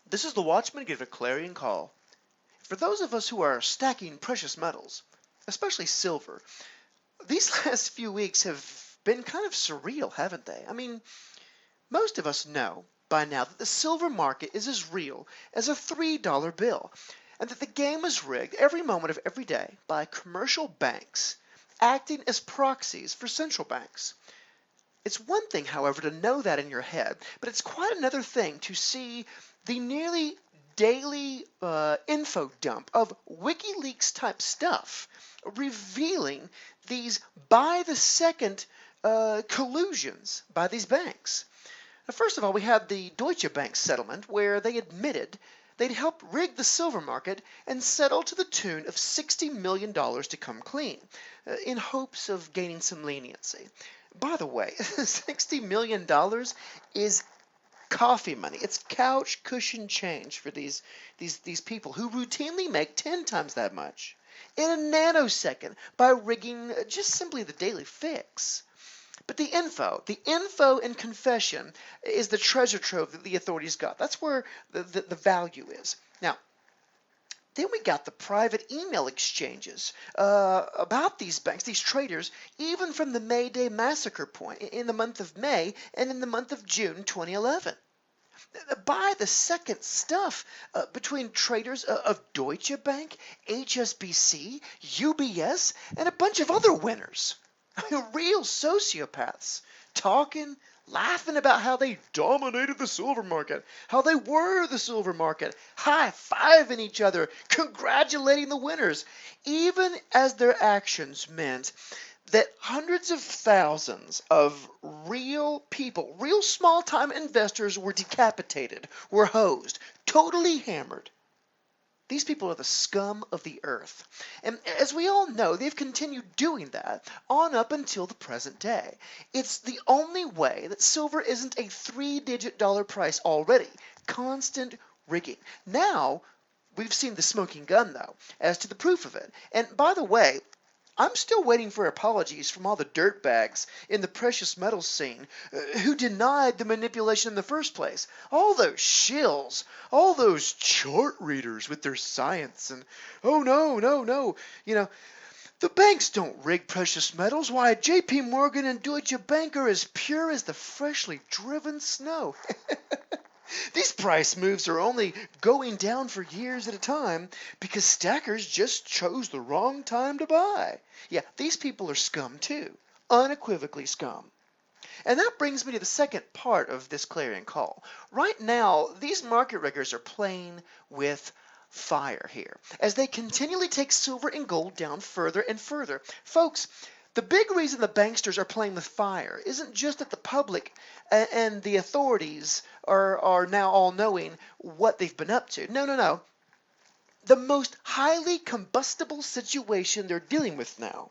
This is the Watchman giving a clarion call. For those of us who are stacking precious metals, especially silver, these last few weeks have been kind of surreal, haven't they? I mean, most of us know by now that the silver market is as real as a $3 bill, and that the game is rigged every moment of every day by commercial banks acting as proxies for central banks. It's one thing, however, to know that in your head, but it's quite another thing to see the nearly daily info dump of WikiLeaks type stuff revealing these by the second collusions by these banks. Now, first of all, we had the Deutsche Bank settlement where they admitted they'd helped rig the silver market and settle to the tune of $60 million to come clean, in hopes of gaining some leniency. By the way, $60 million is coffee money. It's couch cushion change for these people who routinely make 10 times that much in a nanosecond by rigging just simply the daily fix. But the info and confession is the treasure trove that the authorities got. That's where the value is. Now, then we got the private email exchanges about these banks, these traders, even from the May Day massacre point in the month of May and in the month of June 2011. By the second stuff between traders of Deutsche Bank, HSBC, UBS, and a bunch of other winners. Real sociopaths talking, laughing about how they dominated the silver market, how they were the silver market, high-fiving each other, congratulating the winners, even as their actions meant that hundreds of thousands of real people, real small-time investors were decapitated, were hosed, totally hammered. These people are the scum of the earth. And as we all know, they've continued doing that on up until the present day. It's the only way that silver isn't a three-digit dollar price already. Constant rigging. Now, we've seen the smoking gun, though, as to the proof of it. And by the way, I'm still waiting for apologies from all the dirtbags in the precious metals scene who denied the manipulation in the first place. All those shills, all those chart readers with their science and, oh no, no, no, the banks don't rig precious metals. Why, J.P. Morgan and Deutsche Bank are as pure as the freshly driven snow. These price moves are only going down for years at a time because stackers just chose the wrong time to buy. Yeah, these people are scum too. Unequivocally scum. And that brings me to the second part of this clarion call. Right now, these market riggers are playing with fire here as they continually take silver and gold down further and further. Folks, the big reason the banksters are playing with fire isn't just that the public and the authorities are now all knowing what they've been up to. No, no, no. The most highly combustible situation they're dealing with now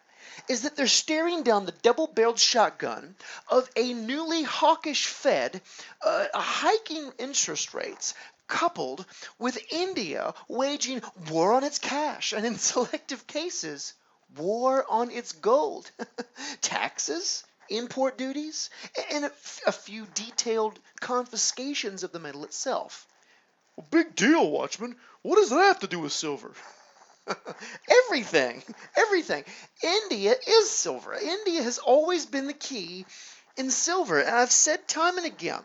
is that they're staring down the double-barreled shotgun of a newly hawkish Fed hiking interest rates coupled with India waging war on its cash and in selective cases war on its gold, taxes, import duties, and a few detailed confiscations of the metal itself. Well, big deal, Watchman. What does that have to do with silver? Everything, everything. India is silver. India has always been the key in silver, and I've said time and again,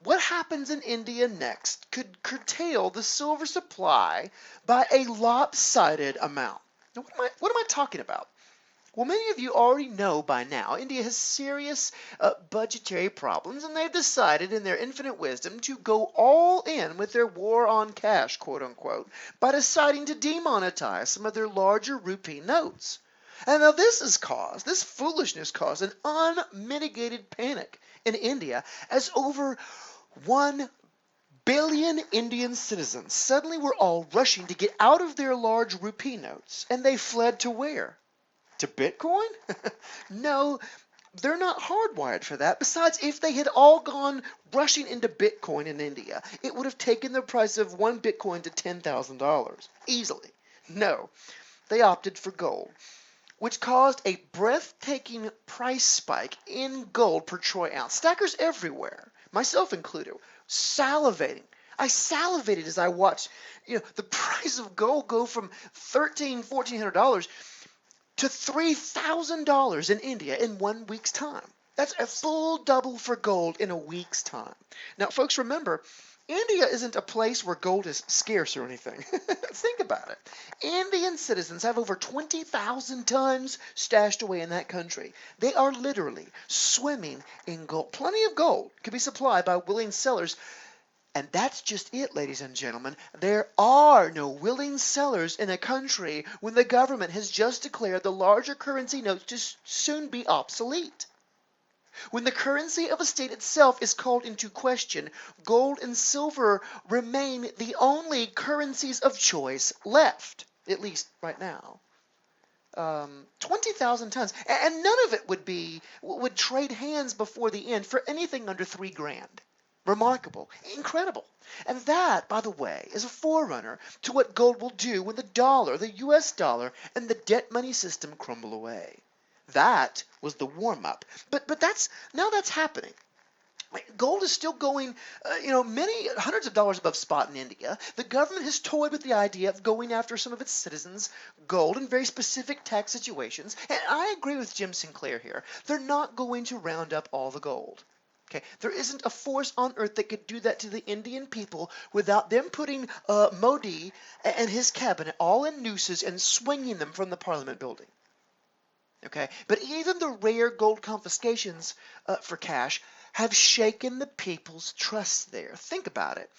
what happens in India next could curtail the silver supply by a lopsided amount. Now, what am I talking about? Well, many of you already know by now India has serious budgetary problems, and they've decided in their infinite wisdom to go all in with their war on cash, quote unquote, by deciding to demonetize some of their larger rupee notes. And now this foolishness caused an unmitigated panic in India as over 1 billion Indian citizens suddenly were all rushing to get out of their large rupee notes, and they fled to where? To Bitcoin? No, they're not hardwired for that. Besides, if they had all gone rushing into Bitcoin in India, it would have taken the price of one Bitcoin to $10,000 easily. No, they opted for gold, which caused a breathtaking price spike in gold per troy ounce. Stackers everywhere, myself included, salivating. I salivated as I watched, the price of gold go from $1,400 to $3,000 in India in 1 week's time. That's a full double for gold in a week's time. Now, folks, remember, India isn't a place where gold is scarce or anything. Think about it. Indian citizens have over 20,000 tons stashed away in that country. They are literally swimming in gold. Plenty of gold can be supplied by willing sellers. And that's just it, ladies and gentlemen. There are no willing sellers in a country when the government has just declared the larger currency notes to soon be obsolete. When the currency of a state itself is called into question, gold and silver remain the only currencies of choice left, at least right now. 20,000 tons, and none of it would trade hands before the end for anything under $3,000. Remarkable, incredible. And that, by the way, is a forerunner to what gold will do when the dollar, the US dollar, and the debt money system crumble away. That was the warm-up. But that's happening. Gold is still going, many hundreds of dollars above spot in India. The government has toyed with the idea of going after some of its citizens' gold in very specific tax situations. And I agree with Jim Sinclair here. They're not going to round up all the gold. Okay, there isn't a force on earth that could do that to the Indian people without them putting Modi and his cabinet all in nooses and swinging them from the parliament building. Okay, but even the rare gold confiscations for cash have shaken the people's trust there. Think about it.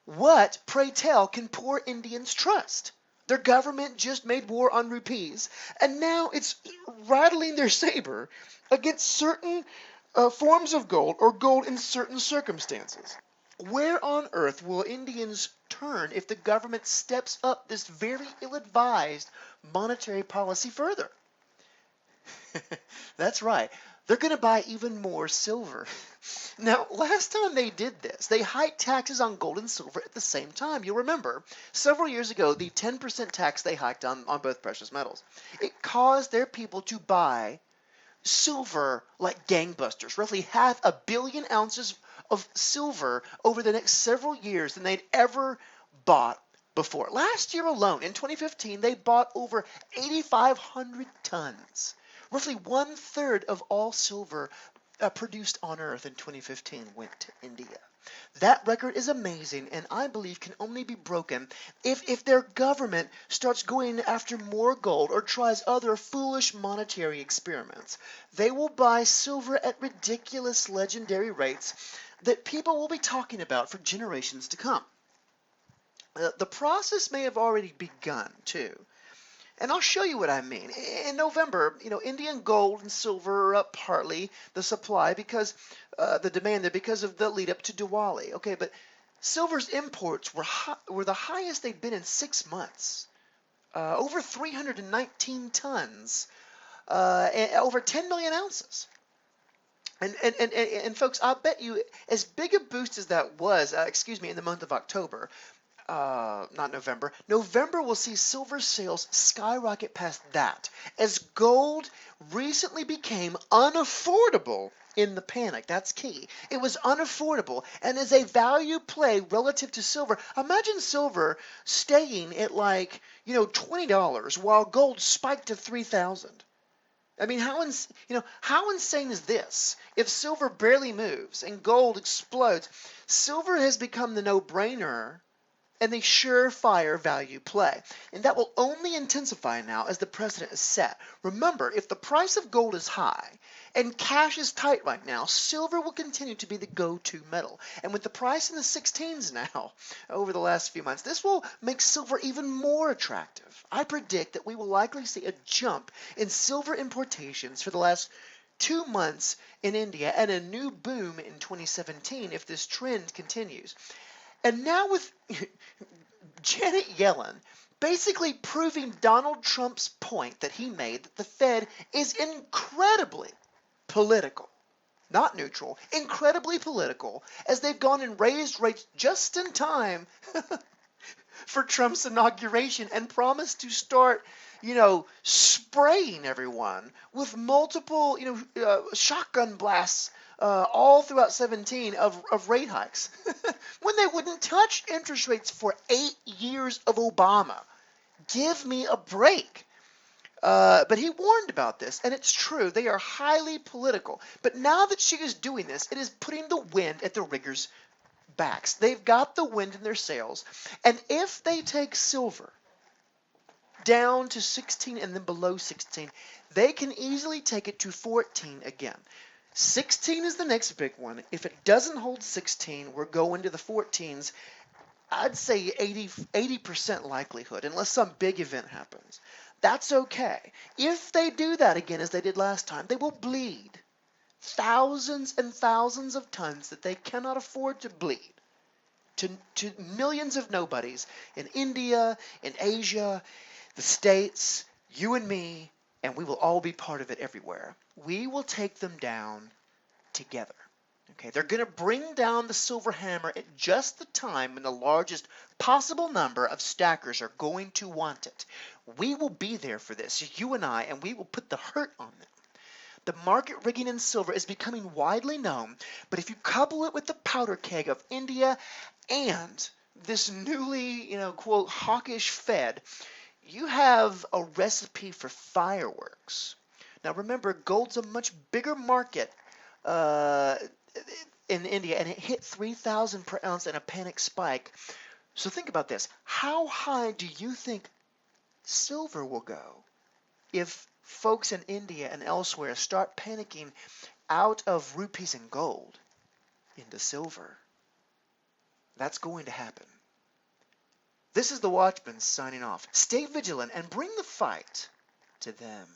What, pray tell, can poor Indians trust? Their government just made war on rupees, and now it's rattling their saber against certain forms of gold or gold in certain circumstances. Where on earth will Indians turn if the government steps up this very ill-advised monetary policy further? That's right. They're going to buy even more silver. Now, last time they did this, they hiked taxes on gold and silver at the same time. You'll remember, several years ago, the 10% tax they hiked on both precious metals, it caused their people to buy silver like gangbusters, roughly 500 million ounces of silver over the next several years than they'd ever bought before. Last year alone, in 2015, they bought over 8,500 tons. Roughly 1/3 of all silver produced on Earth in 2015 went to India. That record is amazing, and I believe can only be broken if their government starts going after more gold or tries other foolish monetary experiments. They will buy silver at ridiculous legendary rates that people will be talking about for generations to come. The process may have already begun, too. And I'll show you what I mean. In November, Indian gold and silver are up partly the supply because the demand there because of the lead up to Diwali. Okay, but silver's imports were the highest they'd been in 6 months. Over 319 tons, and over 10 million ounces. And folks, I'll bet you, as big a boost as that was, in the month of October, not November. November will see silver sales skyrocket past that as gold recently became unaffordable in the panic. That's key. It was unaffordable, and as a value play relative to silver, imagine silver staying at $20 while gold spiked to $3,000. I mean, how insane is this? If silver barely moves and gold explodes, silver has become the no-brainer and the surefire value play. And that will only intensify now as the precedent is set. Remember, if the price of gold is high and cash is tight right now, silver will continue to be the go-to metal. And with the price in the 16s now over the last few months, this will make silver even more attractive. I predict that we will likely see a jump in silver importations for the last 2 months in India and a new boom in 2017 if this trend continues. And now with Janet Yellen basically proving Donald Trump's point that he made that the Fed is incredibly political, not neutral, incredibly political, as they've gone and raised rates just in time for Trump's inauguration and promised to start, spraying everyone with multiple, shotgun blasts all throughout 17 of rate hikes when they wouldn't touch interest rates for 8 years of Obama. Give me a break. But he warned about this, and it's true. They are highly political. But now that she is doing this, it is putting the wind at the riggers' backs. They've got the wind in their sails. And if they take silver down to 16 and then below 16, they can easily take it to 14 again. 16 is the next big one. If it doesn't hold 16, we're going to the 14s. I'd say 80% likelihood, unless some big event happens. That's okay. If they do that again, as they did last time, they will bleed thousands and thousands of tons that they cannot afford to bleed to millions of nobodies in India, in Asia, the States, you and me, and we will all be part of it everywhere. We will take them down together. Okay, they're going to bring down the silver hammer at just the time when the largest possible number of stackers are going to want it. We will be there for this, you and I, and we will put the hurt on them. The market rigging in silver is becoming widely known, but if you couple it with the powder keg of India and this newly, quote, hawkish Fed, you have a recipe for fireworks. Now remember, gold's a much bigger market uh, in India, and it hit 3,000 per ounce in a panic spike. So think about this. How high do you think silver will go if folks in India and elsewhere start panicking out of rupees and gold into silver? That's going to happen. This is the Watchman signing off. Stay vigilant and bring the fight to them.